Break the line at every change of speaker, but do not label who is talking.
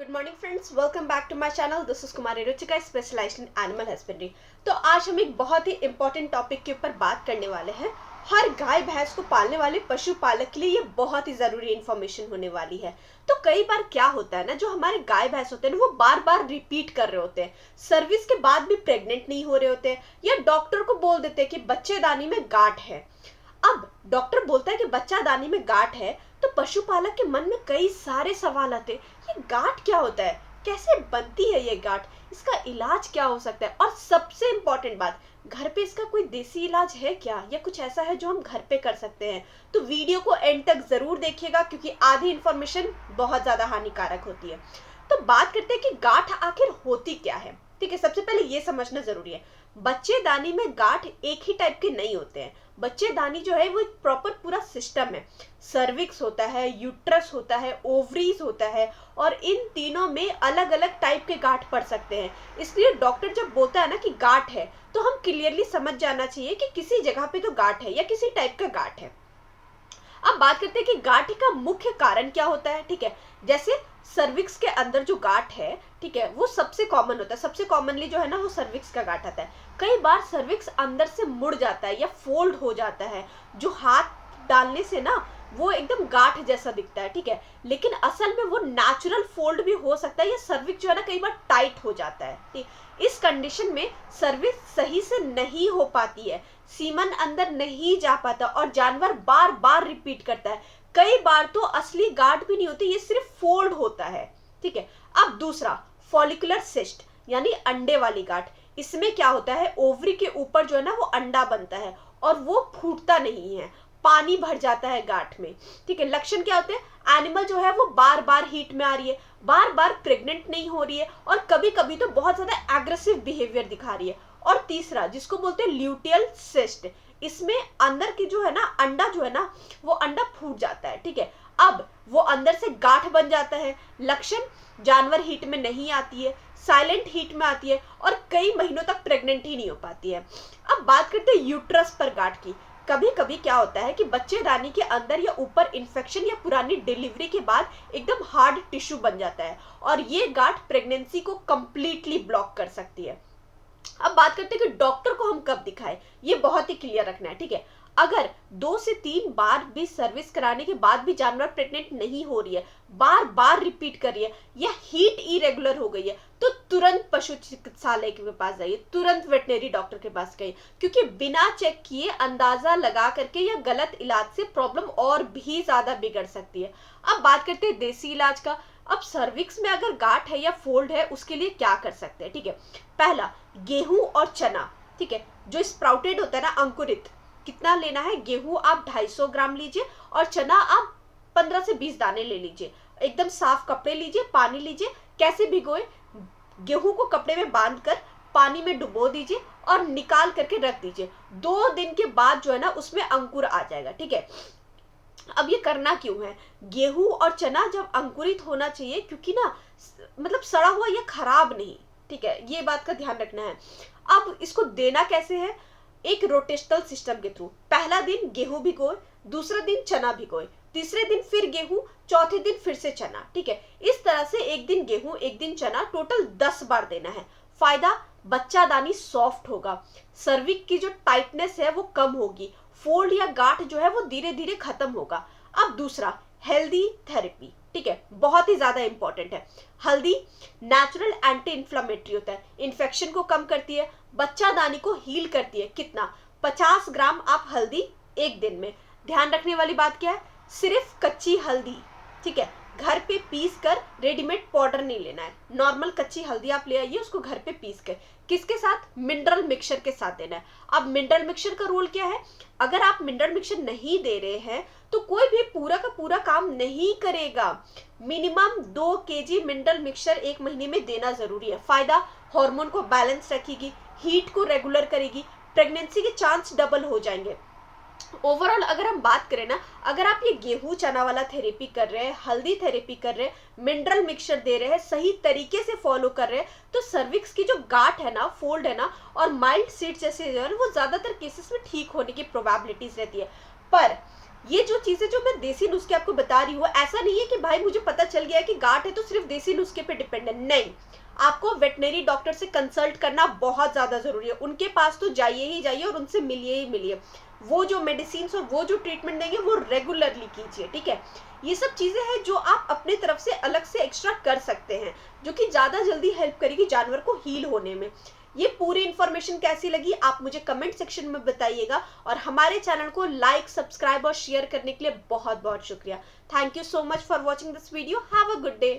Good morning friends, welcome back to my channel. This is Kumari Ruchika, specialised in animal husbandry. तो आज हम एक बहुत ही इंपॉर्टेंट टॉपिक के ऊपर बात करने वाले हैं। हर गाय भैंस को पालने वाले पशुपालक के लिए ये बहुत ही जरूरी इंफॉर्मेशन होने वाली है। तो कई बार क्या होता है ना, जो हमारे गाय भैंस होते हैं वो बार बार रिपीट कर रहे होते हैं, सर्विस के बाद भी प्रेग्नेंट नहीं हो रहे होते हैं, या डॉक्टर को बोल देते हैं कि बच्चेदानी में गांठ है। अब डॉक्टर बोलता है कि बच्चादानी में गांठ है, तो पशुपालक के मन में कई सारे सवाल आते हैं। ये गांठ क्या होता है, कैसे बनती है ये गांठ, इसका इलाज क्या हो सकता है, और सबसे इंपॉर्टेंट बात, घर पे इसका कोई देसी इलाज है क्या, या कुछ ऐसा है जो हम घर पे कर सकते हैं। तो वीडियो को एंड तक जरूर देखिएगा, क्योंकि आधी इंफॉर्मेशन बहुत ज्यादा हानिकारक होती है। तो बात करते हैं कि गांठ आखिर होती क्या है। ठीक है, सबसे पहले ये समझना जरूरी है, बच्चेदानी में गांठ एक ही टाइप के नहीं होते हैं। बच्चेदानी जो है वो एक प्रॉपर पूरा सिस्टम है। सर्विक्स होता है, यूट्रस होता है, ओवरीज होता है, और इन तीनों में अलग अलग टाइप के गांठ पड़ सकते हैं। इसलिए डॉक्टर जब बोलता है ना कि गांठ है, तो हम क्लियरली समझ जाना चाहिए कि किसी जगह पे तो गांठ है या किसी टाइप का गांठ है। अब बात करते हैं कि गांठ का मुख्य कारण क्या होता है। ठीक है, जैसे सर्विक्स के अंदर जो गांठ है, ठीक है, वो सबसे कॉमन होता है। सबसे कॉमनली जो है ना, वो सर्विक्स का गांठ आता है। कई बार सर्विक्स अंदर से मुड़ जाता है या फोल्ड हो जाता है, जो हाथ डालने से ना वो एकदम गांठ जैसा दिखता है। ठीक है, लेकिन असल में वो नेचुरल फोल्ड भी हो सकता है। या सर्विक्स जो है ना, कई बार टाइट हो जाता है। ठीक, इस कंडीशन में सर्विक्स सही से नहीं हो पाती है, सीमन अंदर नहीं जा पाता, और जानवर बार बार रिपीट करता है। कई बार तो असली गांठ भी नहीं होती, ये सिर्फ फोल्ड होता है। ठीक है, अब दूसरा, फॉलिकुलर सिस्ट यानी अंडे वाली गांठ। इसमें क्या होता है, ओवरी के ऊपर जो है ना वो अंडा बनता है, और वो फूटता नहीं है, पानी भर जाता है गांठ में। ठीक है, लक्षण क्या होते हैं, एनिमल जो है वो बार बार हीट में आ रही है, बार बार प्रेग्नेंट नहीं हो रही है, और कभी कभी तो बहुत ज्यादा एग्रेसिव बिहेवियर दिखा रही है। और तीसरा, जिसको बोलते हैं ल्यूटियल सिस्ट, इसमें अंदर की जो है ना अंडा जो है ना, वो अंडा फूट जाता है। ठीक है, अब वो अंदर से गांठ बन जाता है। लक्षण, जानवर हीट में नहीं आती है, साइलेंट हीट में आती है, और कई महीनों तक प्रेग्नेंट ही नहीं हो पाती है। अब बात करते हैं यूट्रस पर गांठ की। कभी कभी क्या होता है कि बच्चेदानी के अंदर या ऊपर इन्फेक्शन या पुरानी डिलीवरी के बाद एकदम हार्ड टिश्यू बन जाता है, और ये गांठ प्रेगनेंसी को कंप्लीटली ब्लॉक कर सकती है। अब बात करते हैं कि डॉक्टर को हम कब दिखाएं, ये बहुत ही क्लियर रखना है। ठीक है, अगर 2 से 3 बार भी सर्विस कराने के बाद भी जानवर प्रेग्नेंट नहीं हो रही है, बार बार रिपीट कर रही है, या हीट इरेगुलर हो गई है, तो तुरंत पशु चिकित्सालय के पास जाइए, तुरंत वेटनरी डॉक्टर के पास गए, क्योंकि बिना चेक किए अंदाजा लगा करके या गलत इलाज से प्रॉब्लम और भी ज्यादा बिगड़ सकती है। अब बात करते हैं देसी इलाज का। अब सर्विक्स में अगर गांठ है या फोल्ड है, उसके लिए क्या कर सकते हैं। ठीक है, पहला, गेहूं और चना। ठीक है, जो स्प्राउटेड होता है ना, अंकुरित, कितना लेना है, गेहूं आप 250 ग्राम लीजिए, और चना आप 15 से 20 दाने ले लीजिए। एकदम साफ कपड़े लीजिए, पानी लीजिए। कैसे भिगोए, गेहूं को कपड़े में बांधकर पानी में डुबो दीजिए और निकाल करके रख दीजिए। 2 दिन के बाद जो है ना, उसमें अंकुर आ जाएगा। ठीक है, अब ये करना क्यों है, गेहूं और चना जब अंकुरित होना चाहिए, क्योंकि ना मतलब सड़ा हुआ या खराब नहीं। ठीक है, ये बात का ध्यान रखना है। अब इसको देना कैसे है, एक रोटेशनल सिस्टम के थ्रू। पहला दिन गेहूं भिगोए, दूसरा दिन चना भिगोए, तीसरे दिन फिर गेहूं, चौथे दिन फिर से चना। ठीक है, इस तरह से एक दिन गेहूं एक दिन चना, टोटल 10 बार देना है। फायदा, बच्चादानी सॉफ्ट होगा, सर्विक की जो टाइटनेस है वो कम होगी, फोल्ड या गांठ जो है वो धीरे धीरे खत्म होगा। अब दूसरा, हेल्दी थेरेपी। ठीक है, बहुत ही ज्यादा इंपॉर्टेंट है। हल्दी नेचुरल एंटी इंफ्लेमेटरी होता है, इन्फेक्शन को कम करती है, बच्चादानी को हील करती है। कितना, 50 ग्राम आप हल्दी एक दिन में। ध्यान रखने वाली बात क्या है, सिर्फ कच्ची हल्दी। ठीक है, घर पे पीस कर, रेडीमेड पाउडर नहीं लेना है, नॉर्मल कच्ची हल्दी आप ले आइए, उसको घर पे पीस कर, किसके साथ, मिनरल मिक्सचर के साथ देना है। अब मिनरल मिक्सचर का रोल क्या है, अगर आप मिनरल मिक्सचर नहीं दे रहे हैं तो कोई भी पूरा का पूरा काम नहीं करेगा। मिनिमम 2 केजी मिनरल मिक्सचर 1 महीने में देना जरूरी है। फायदा, हार्मोन को बैलेंस रखेगी, हीट को रेगुलर करेगी, प्रेगनेंसी के चांस डबल हो जाएंगे। ओवरऑल अगर हम बात करें ना, अगर आप ये गेहूं चना वाला थेरेपी कर रहे हैं, हल्दी थेरेपी कर रहे हैं, मिनरल मिक्सचर दे रहे हैं, सही तरीके से फॉलो कर रहे हैं, तो सर्विक्स की जो गांठ है ना, फोल्ड है ना, और माइल्ड सीट जैसे जो है वो ज्यादातर केसेस में ठीक होने की प्रोबेबिलिटीज रहती है। पर ये जो चीजें जो मैं देसी नुस्खे आपको बता रही हूँ, ऐसा नहीं है कि भाई मुझे पता चल गया है कि गांठ है तो सिर्फ देसी नुस्खे पे डिपेंड है, नहीं। आपको वेटनरी डॉक्टर से कंसल्ट करना बहुत ज्यादा जरूरी है। उनके पास तो जाइए ही जाइए और उनसे मिलिए ही मिलिए। वो जो मेडिसिन और वो जो ट्रीटमेंट देंगे वो रेगुलरली कीजिए, ठीक है। ये सब चीजें हैं जो आप अपनी तरफ से अलग से एक्स्ट्रा कर सकते हैं, जो कि ज्यादा जल्दी हेल्प करेगी जानवर को हील होने में। ये पूरी इन्फॉर्मेशन कैसी लगी आप मुझे कमेंट सेक्शन में बताइएगा, और हमारे चैनल को लाइक, सब्सक्राइब और शेयर करने के लिए बहुत बहुत शुक्रिया। Thank you so much for watching this video. Have a good day.